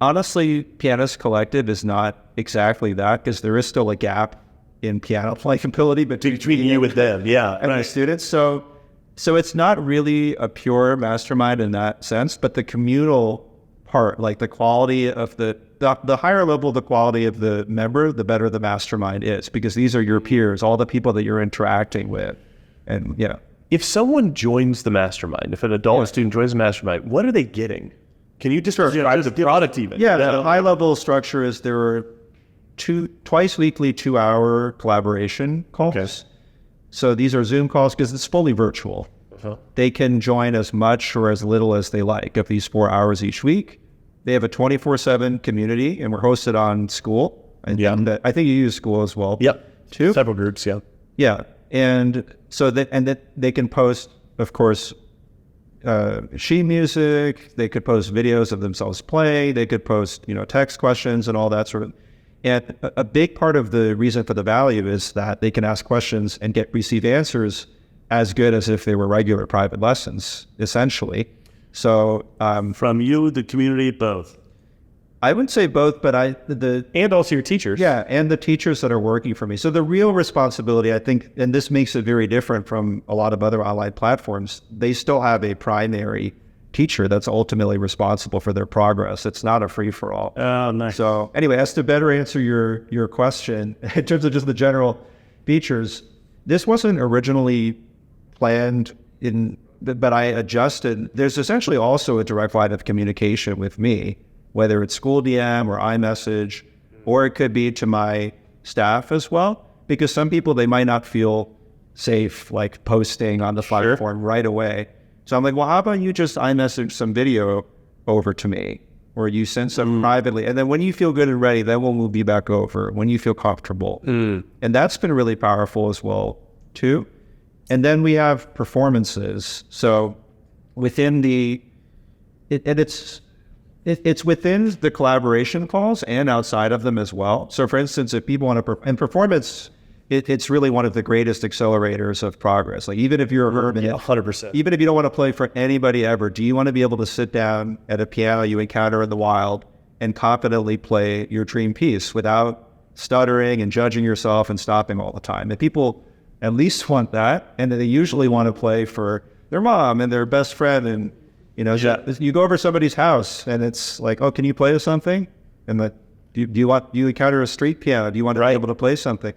Speaker 1: Honestly, Pianist Collective is not exactly that, because there is still a gap in piano playing ability between
Speaker 2: you and them,
Speaker 1: and the students. So it's not really a pure mastermind in that sense, but the communal part, like the quality of the higher level of the quality of the member, the better the mastermind is, because these are your peers, all the people that you're interacting with. And
Speaker 2: if someone joins the mastermind, if an adult student joins the mastermind, what are they getting? Can you describe the product even?
Speaker 1: Yeah, the high level structure is there are twice weekly 2-hour collaboration calls. Okay. So these are Zoom calls because it's fully virtual. They can join as much or as little as they like of these 4 hours each week. They have a 24/7 community, and we're hosted on School. And I think you use School as well.
Speaker 2: Yep.
Speaker 1: Too.
Speaker 2: Several groups. Yeah.
Speaker 1: Yeah, and so that they can post, of course, sheet music. They could post videos of themselves playing. They could post, text questions and all that sort of. And a big part of the reason for the value is that they can ask questions and receive answers as good as if they were regular private lessons, essentially. So
Speaker 3: from you, the community, both.
Speaker 1: I wouldn't say both, but
Speaker 2: and also your teachers.
Speaker 1: Yeah, and the teachers that are working for me. So the real responsibility, I think, and this makes it very different from a lot of other online platforms, they still have a primary teacher that's ultimately responsible for their progress. It's not a free-for-all.
Speaker 3: Oh, nice.
Speaker 1: So anyway, as to better answer your question, in terms of just the general features, this wasn't originally planned but I adjusted. There's essentially also a direct line of communication with me, whether it's School DM or iMessage, or it could be to my staff as well, because some people, they might not feel safe, like posting on the platform right away. So I'm like, well, how about you just iMessage some video over to me, or you send some privately, and then when you feel good and ready, then we'll move you back over when you feel comfortable. And that's been really powerful as well too. And then we have performances. So within it's within the collaboration calls and outside of them as well. So for instance, if people want to, and performance, it's really one of the greatest accelerators of progress. Like even if you're a hermit,
Speaker 2: 100%.
Speaker 1: even if you don't want to play for anybody ever, do you want to be able to sit down at a piano you encounter in the wild and confidently play your dream piece without stuttering and judging yourself and stopping all the time? And people at least want that, and they usually want to play for their mom and their best friend. And you go over somebody's house and it's like, oh, can you play us something? And do you encounter a street piano? Do you want to be able to play something?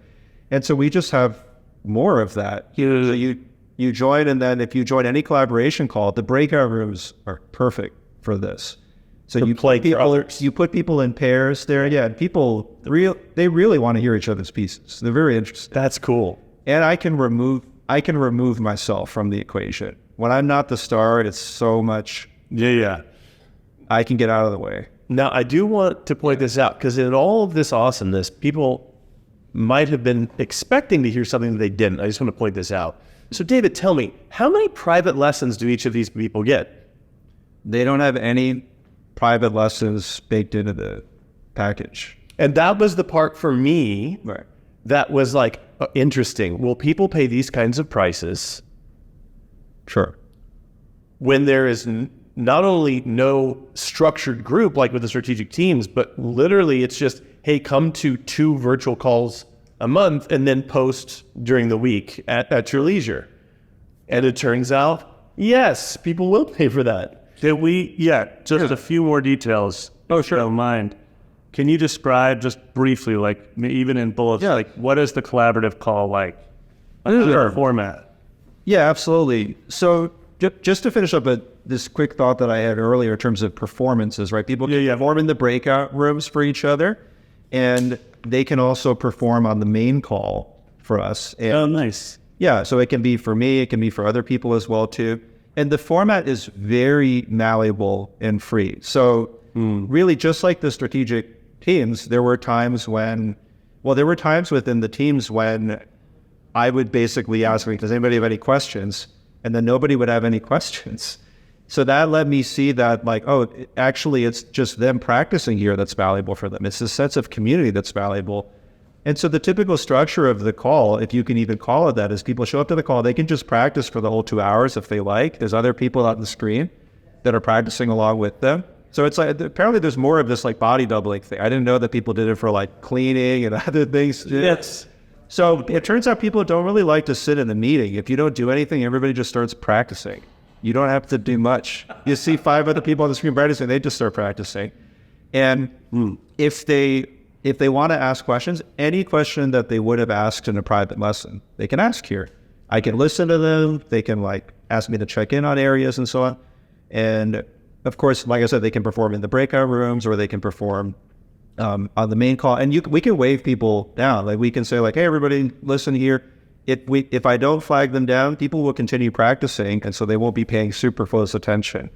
Speaker 1: And so we just have more of that. So you join, and then if you join any collaboration call, the breakout rooms are perfect for this. So you put people in pairs there. Yeah, and people they really want to hear each other's pieces. They're very interested.
Speaker 2: That's cool.
Speaker 1: And I can remove myself from the equation. When I'm not the star, it's so much.
Speaker 2: Yeah.
Speaker 1: I can get out of the way.
Speaker 2: Now, I do want to point this out, because in all of this awesomeness, people might have been expecting to hear something that they didn't. I just want to point this out. So, David, tell me, how many private lessons do each of these people get?
Speaker 1: They don't have any private lessons baked into the package.
Speaker 2: And that was the part for me
Speaker 1: Right.
Speaker 2: that was like, interesting. Will people pay these kinds of prices
Speaker 1: Sure.
Speaker 2: when there is not only no structured group like with the strategic teams, but literally it's just, hey, come to 2 virtual calls a month and then post during the week at your leisure? And it turns out, yes, people will pay for that.
Speaker 3: Just a few more details.
Speaker 1: Oh, sure.
Speaker 3: If you don't mind. Can you describe just briefly, like even in bullets, like what is the collaborative call like? What is the format?
Speaker 1: Yeah, absolutely. So just to finish up this quick thought that I had earlier in terms of performances, right? People can perform in the breakout rooms for each other, and they can also perform on the main call for us. And
Speaker 3: Nice.
Speaker 1: yeah, so it can be for me, it can be for other people as well too. And the format is very malleable and free. So really, just like the strategic teams, there were times within the teams when I would basically ask, does anybody have any questions? And then nobody would have any questions. So that let me see that, like, actually it's just them practicing here that's valuable for them. It's the sense of community that's valuable. And so the typical structure of the call, if you can even call it that, is people show up to the call, they can just practice for the whole 2 hours if they like. There's other people on the screen that are practicing along with them. So it's like, apparently there's more of this like body doubling thing. I didn't know that people did it for like cleaning and other things.
Speaker 3: Yes.
Speaker 1: So it turns out people don't really like to sit in the meeting. If you don't do anything, everybody just starts practicing. You don't have to do much. You see 5 other people on the screen practicing, they just start practicing. And if they want to ask questions, any question that they would have asked in a private lesson, they can ask here. I can listen to them. They can like ask me to check in on areas and so on. And of course, like I said, they can perform in the breakout rooms, or they can perform on the main call. And we can wave people down. Like we can say like, hey, everybody, listen here. If I don't flag them down, people will continue practicing, and so they won't be paying super close attention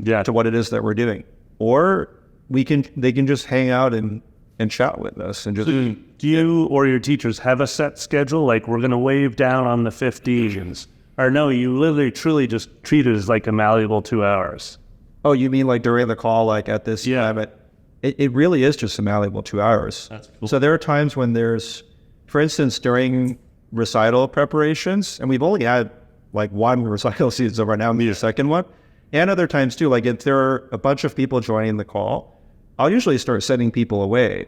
Speaker 1: to what it is that we're doing. Or they can just hang out and chat with us and just.
Speaker 3: Do you or your teachers have a set schedule? Like, we're going to wave down on the 15s, or no? You literally, truly just treat it as like a malleable 2 hours.
Speaker 1: Oh, you mean like during the call, like at this time? It really is just a malleable 2 hours.
Speaker 3: That's cool.
Speaker 1: So there are times when there's, for instance, during recital preparations, and we've only had like 1 recital season so far, now maybe a second one, and other times too, like if there are a bunch of people joining the call, I'll usually start sending people away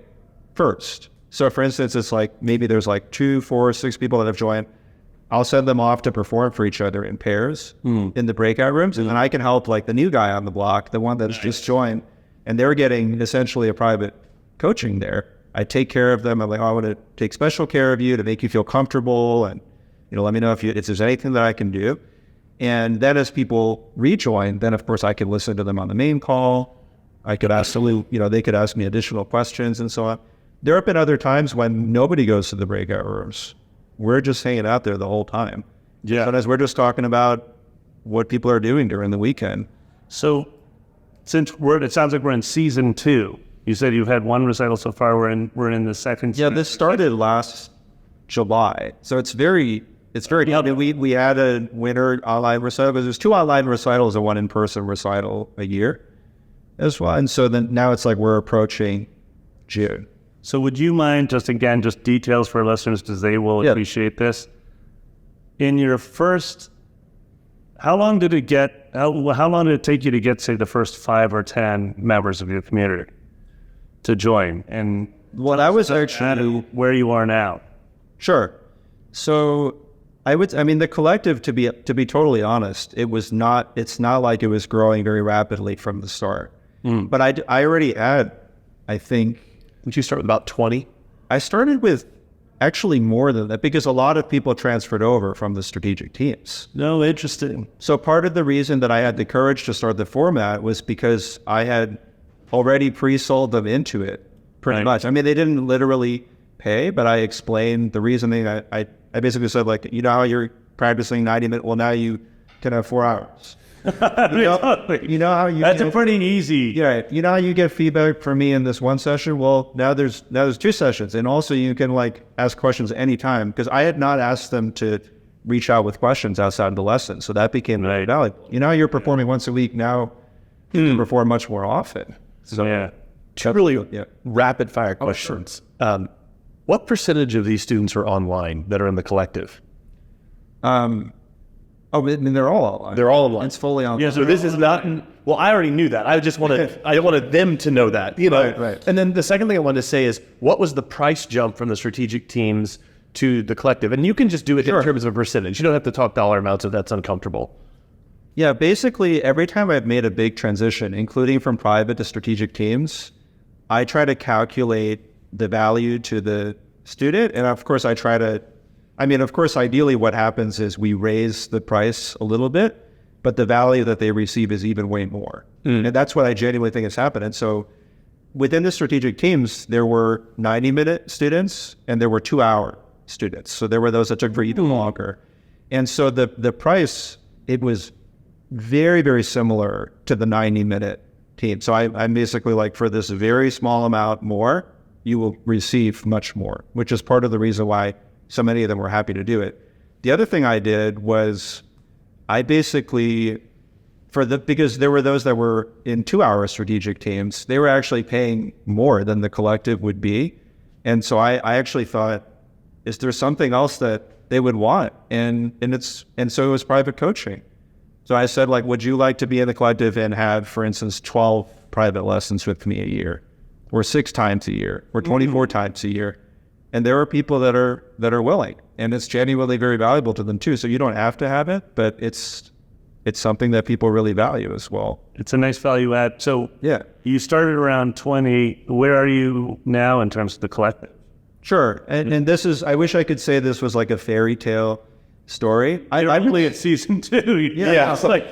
Speaker 1: first. So for instance, it's like maybe there's like 2, 4, 6 people that have joined. I'll send them off to perform for each other in pairs in the breakout rooms, and then I can help like the new guy on the block, the one that's just joined, and they're getting essentially a private coaching there. I take care of them. I'm like, I want to take special care of you to make you feel comfortable, and let me know if there's anything that I can do. And then as people rejoin, then of course I can listen to them on the main call. I could ask they could ask me additional questions and so on. There have been other times when nobody goes to the breakout rooms. we're just hanging out there the whole time.
Speaker 3: Yeah.
Speaker 1: Sometimes we're just talking about what people are doing during the weekend.
Speaker 3: So since it sounds like we're in season 2. You said you've had one recital so far. We're in the second.
Speaker 1: Yeah, this started last July, so it's very. I mean, we had a winter online recital because there's 2 online recitals and 1 in-person recital a year as well. And so then now it's like we're approaching June.
Speaker 3: So would you mind just details for our listeners because they will appreciate this. In your first, how long did it take you to get, say, the first 5 or 10 members of your community to join? And
Speaker 1: what I was actually
Speaker 3: where you are now.
Speaker 1: Sure. So the collective, to be totally honest, it's not like it was growing very rapidly from the start. But I already had, I think.
Speaker 2: Did you start with about 20?
Speaker 1: I started with actually more than that because a lot of people transferred over from the strategic teams.
Speaker 3: No, interesting.
Speaker 1: So part of the reason that I had the courage to start the format was because I had already pre-sold them into it pretty much. I mean, they didn't literally pay, but I explained the reasoning. I basically said, like, you know how you're practicing 90 minutes? Well, now you can have 4 hours. You know how you
Speaker 3: That's a pretty easy.
Speaker 1: Yeah, you know how you get feedback from me in this one session? Well, now there's 2 sessions, and also you can like ask questions anytime because I had not asked them to reach out with questions outside of the lesson, so that became very valuable. You know how you're performing once a week, now you can perform much more often. So
Speaker 2: 2 really rapid fire questions.
Speaker 1: Sure.
Speaker 2: What percentage of these students are online that are in the collective?
Speaker 1: I mean, they're all online.
Speaker 2: They're all online.
Speaker 1: It's fully online.
Speaker 2: Yeah, so this is not. Well, I already knew that. I just wanted. I wanted them to know that. You know.
Speaker 1: Right.
Speaker 2: And then the second thing I wanted to say is, what was the price jump from the strategic teams to the collective? And you can just do it in terms of a percentage. You don't have to talk dollar amounts if that's uncomfortable.
Speaker 1: Yeah, basically every time I've made a big transition, including from private to strategic teams, I try to calculate the value to the student, and of course ideally what happens is we raise the price a little bit, but the value that they receive is even way more. And that's what I genuinely think has happened. And so within the strategic teams, there were 90-minute students and there were 2-hour students. So there were those that took for even longer. And so the price, it was very, very similar to the 90-minute team. So I'm basically like, for this very small amount more, you will receive much more, which is part of the reason why so many of them were happy to do it. The other thing I did was I basically, because there were those that were in 2-hour strategic teams, they were actually paying more than the collective would be. And so I actually thought, is there something else that they would want? And so it was private coaching. So I said, like, would you like to be in the collective and have, for instance, 12 private lessons with me a year, or 6 times a year, or 24 times a year? And there are people that are willing, and it's genuinely very valuable to them too. So you don't have to have it, but it's something that people really value as well.
Speaker 3: It's a nice value add. So
Speaker 1: yeah,
Speaker 3: you started around 20. Where are you now in terms of the collective?
Speaker 1: Sure. And this is, I wish I could say this was like a fairy tale story.
Speaker 3: I believe it's season 2.
Speaker 1: Yeah.
Speaker 3: It's like,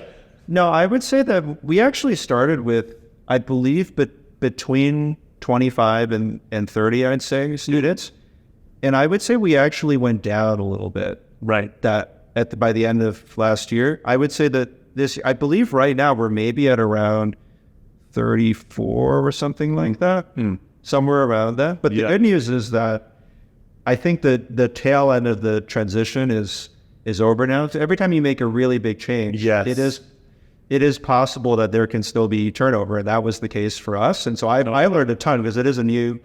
Speaker 1: no, I would say that we actually started with, I believe, between 25 and 30, I'd say, students. And I would say we actually went down a little bit.
Speaker 3: Right.
Speaker 1: By the end of last year, I would say that I believe right now we're maybe at around 34 or something like that, somewhere around that. But the good news is that I think that the tail end of the transition is over now. So every time you make a really big change, it is possible that there can still be turnover, and that was the case for us. And so I learned a ton because it is a new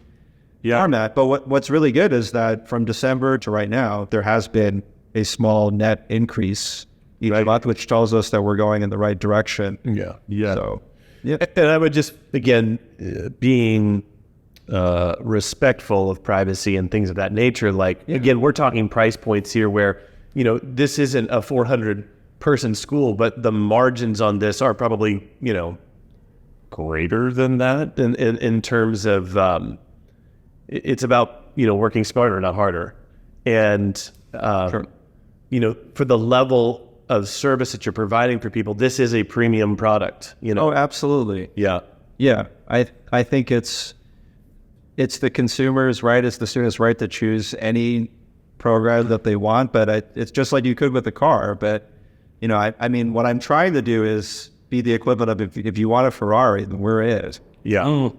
Speaker 1: format. But what's really good is that from December to right now, there has been a small net increase each month, which tells us that we're going in the right direction.
Speaker 2: Yeah.
Speaker 1: So,
Speaker 2: And I would just, again, being respectful of privacy and things of that nature, again, we're talking price points here where, this isn't a 400-person school, but the margins on this are probably, greater than that in terms of, it's about, working smarter, not harder. And, for the level of service that you're providing for people, this is a premium product,
Speaker 1: Oh, absolutely.
Speaker 2: Yeah.
Speaker 1: Yeah. I think it's the consumer's right, it's the student's right to choose any program that they want, but it's just like you could with a car. But, I mean, what I'm trying to do is be the equivalent of if you want a Ferrari, then we're it.
Speaker 2: Yeah.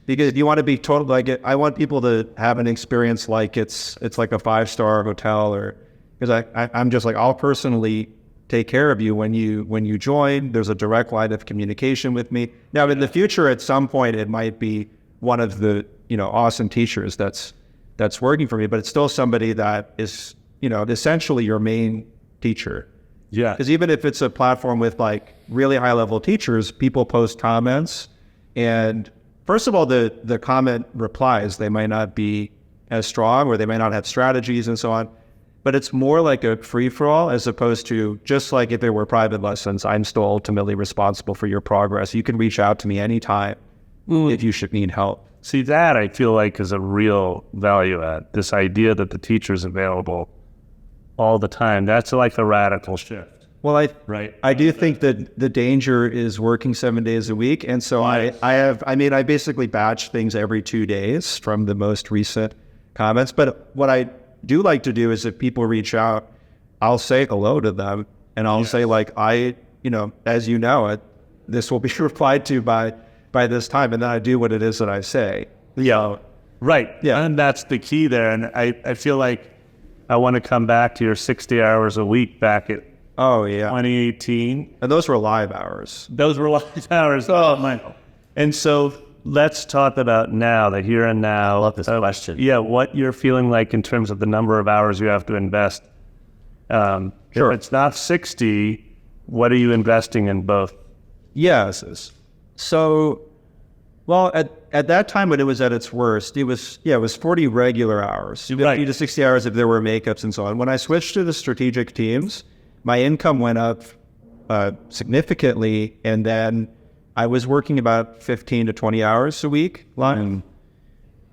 Speaker 1: Because if you want to be total, I want people to have an experience like it's like a 5-star hotel, or because I'm just like, I'll personally take care of you when you join. There's a direct line of communication with me. Now, in the future, at some point, it might be one of the awesome teachers that's working for me, but it's still somebody that is essentially your main teacher.
Speaker 3: Yeah.
Speaker 1: Because even if it's a platform with like really high level teachers, people post comments, and first of all, the comment replies, they might not be as strong, or they may not have strategies and so on, but it's more like a free-for-all, as opposed to just like if it were private lessons, I'm still ultimately responsible for your progress. You can reach out to me anytime if you should need help.
Speaker 3: See, that I feel like is a real value add. This idea that the teacher's available all the time, that's like a radical shift.
Speaker 1: Well, I do think that the danger is working 7 days a week. And so I basically batch things every 2 days from the most recent comments. But what I do like to do is if people reach out, I'll say hello to them, and I'll say like, as you know, this will be replied to by this time. And then I do what it is that I say.
Speaker 3: Yeah. Right.
Speaker 1: Yeah.
Speaker 3: And that's the key there. And I feel like I want to come back to your 60 hours a week back at 2018.
Speaker 1: And those were live hours.
Speaker 3: Those were live hours. Oh, my. And so let's talk about now, the here and now.
Speaker 2: I love this question.
Speaker 3: Yeah, what you're feeling like in terms of the number of hours you have to invest.
Speaker 1: Sure.
Speaker 3: If it's not 60, what are you investing in both?
Speaker 1: Yes. So, well, at that time when it was at its worst, it was 40 regular hours, 50 to 60 hours if there were makeups and so on. When I switched to the strategic teams, my income went up significantly, and then I was working about 15 to 20 hours a week live.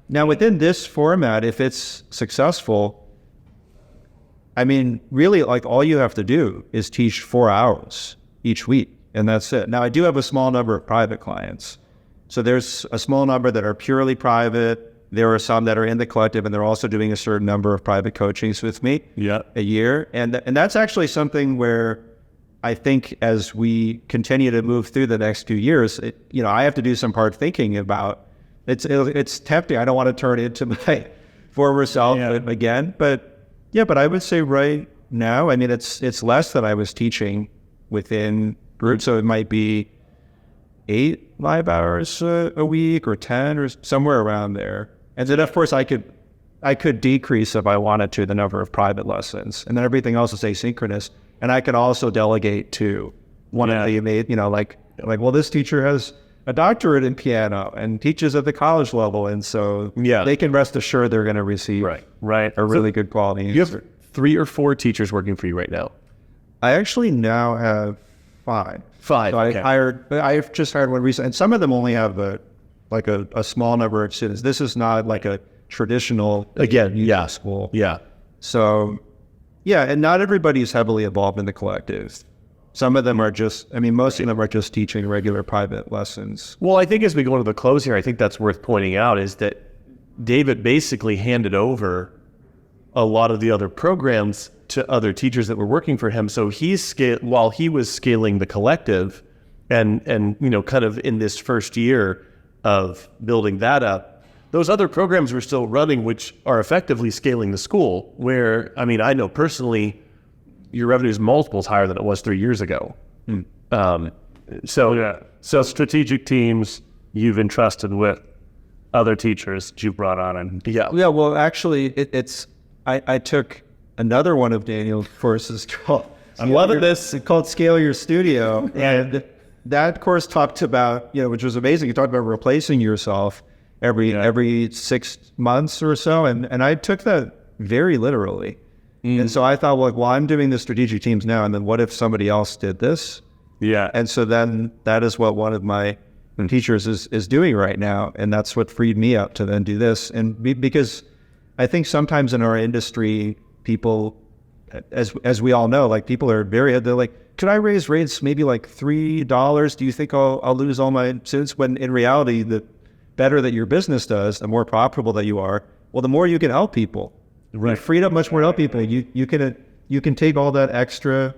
Speaker 1: Now, within this format, if it's successful, I mean, really, like all you have to do is teach 4 hours each week, and that's it. Now, I do have a small number of private clients. So there's a small number that are purely private. There are some that are in the collective, and they're also doing a certain number of private coachings with me a year. And that's actually something where I think as we continue to move through the next few years, I have to do some hard thinking about. It's tempting. I don't want to turn into my former self again, but I would say right now, I mean, it's less than I was teaching within groups, so it might be 8 live hours a week, or 10, or somewhere around there. And then, of course, I could decrease if I wanted to the number of private lessons, and then everything else is asynchronous. And I can also delegate to one of the, like, well, this teacher has a doctorate in piano and teaches at the college level, and so they can rest assured they're going to receive a really good quality.
Speaker 2: You have 3 or 4 teachers working for you right now.
Speaker 1: I actually now have 5.
Speaker 2: 5.
Speaker 1: So
Speaker 2: okay.
Speaker 1: I've just hired one recently, and some of them only have a small number of students. This is not like a traditional school.
Speaker 2: Yeah.
Speaker 1: So, and not everybody's heavily involved in the collective. Some of them are most of them are just teaching regular private lessons.
Speaker 2: Well, I think as we go to the close here, I think that's worth pointing out is that David basically handed over a lot of the other programs to other teachers that were working for him. So while he was scaling the collective and kind of in this first year of building that up, those other programs were still running, which are effectively scaling the school, where, I mean, I know personally your revenue is multiples higher than it was 3 years ago.
Speaker 3: So strategic teams you've entrusted with other teachers that you brought on. And
Speaker 1: well, actually, I took another one of Daniel's courses called Scale Your Studio, and that course talked about, which was amazing. It talked about replacing yourself every 6 months or so, and I took that very literally. And so I thought, well, I'm doing the strategic teams now, and then what if somebody else did this?
Speaker 3: Yeah.
Speaker 1: And so then that is what one of my teachers is doing right now, and that's what freed me up to then do this. And because I think sometimes in our industry, people, as we all know, like people are they're like, could I raise rates maybe like $3? Do you think I'll lose all my students? When in reality, the better that your business does, the more profitable that you are, well, the more you can help people. You're freed up much more to help people. You can take all that extra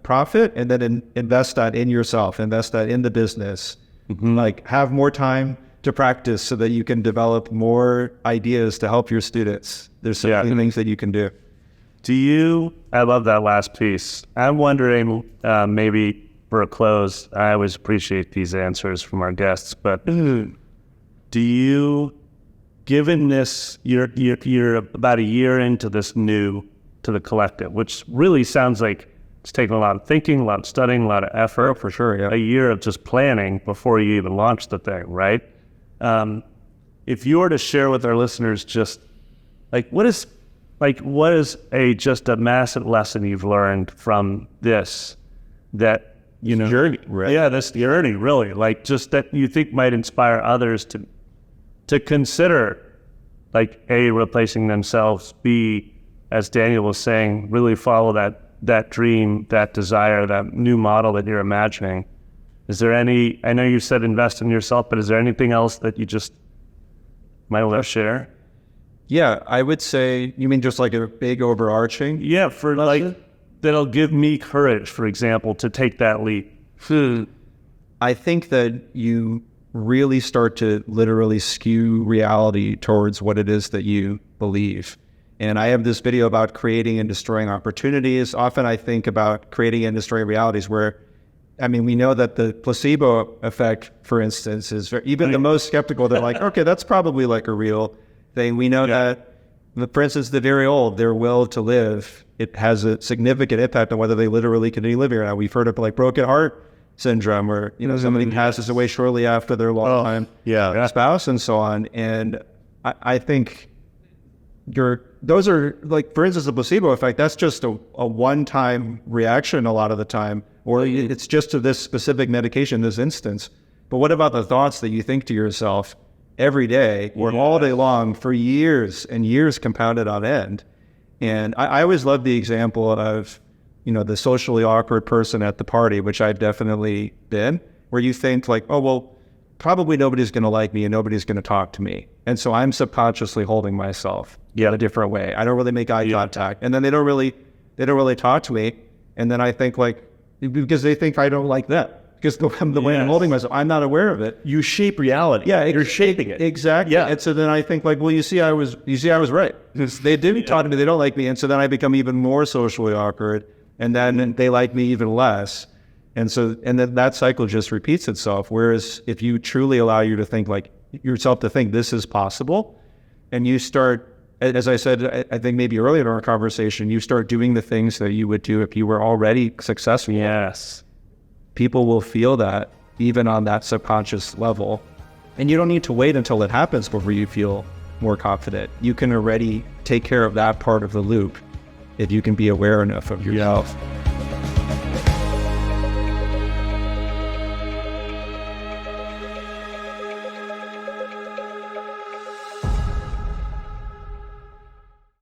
Speaker 1: profit and then invest that in yourself, invest that in the business, like have more time to practice so that you can develop more ideas to help your students. There's so many things that you can do.
Speaker 3: I love that last piece. I'm wondering, maybe for a close, I always appreciate these answers from our guests, but do you, given this, you're about a year into this new, to the collective, which really sounds like it's taken a lot of thinking, a lot of studying, a lot of effort.
Speaker 1: Oh, for sure, yeah.
Speaker 3: A year of just planning before you even launch the thing, right? If you were to share with our listeners just what is just a massive lesson you've learned from this that,
Speaker 1: Journey, right?
Speaker 3: Yeah, this journey, really, just that you think might inspire others to consider, A, replacing themselves, B, as Daniel was saying, really follow that dream, that desire, that new model that you're imagining. Is there I know you said invest in yourself, but is there anything else that you just might want to share?
Speaker 1: Yeah, I would say, you mean just like a big overarching?
Speaker 3: Yeah, for that'll give me courage, for example, to take that leap.
Speaker 1: I think that you really start to literally skew reality towards what it is that you believe. And I have this video about creating and destroying opportunities. Often I think about creating and destroying realities where, we know that the placebo effect, for instance, is even the most skeptical, they're like, okay, that's probably like a real thing. We know that, for instance, the very old, their will to live, it has a significant impact on whether they literally continue living or not. We've heard of broken heart syndrome where, somebody passes away shortly after their longtime spouse and so on. And I think those are for instance, the placebo effect, that's just a one-time reaction a lot of the time, or it's just to this specific medication in this instance. But what about the thoughts that you think to yourself every day or all day long for years and years compounded on end? And I always love the example of, the socially awkward person at the party, which I've definitely been, where you think oh, well, probably nobody's going to like me and nobody's going to talk to me. And so I'm subconsciously holding myself in a different way. I don't really make eye contact. And then they don't really talk to me. And then I think because they think I don't like them. Because the way I'm holding myself, I'm not aware of it.
Speaker 2: You shape reality. Yeah, you're shaping it.
Speaker 1: Exactly. Yeah. And so then I think well, you see I was right. They didn't talk to me, they don't like me. And so then I become even more socially awkward. And then they like me even less. And then that cycle just repeats itself. Whereas if you truly allow yourself to think this is possible, and you start, as I said, I think maybe earlier in our conversation, you start doing the things that you would do if you were already successful.
Speaker 3: Yes.
Speaker 1: People will feel that even on that subconscious level. And you don't need to wait until it happens before you feel more confident. You can already take care of that part of the loop if you can be aware enough of yourself.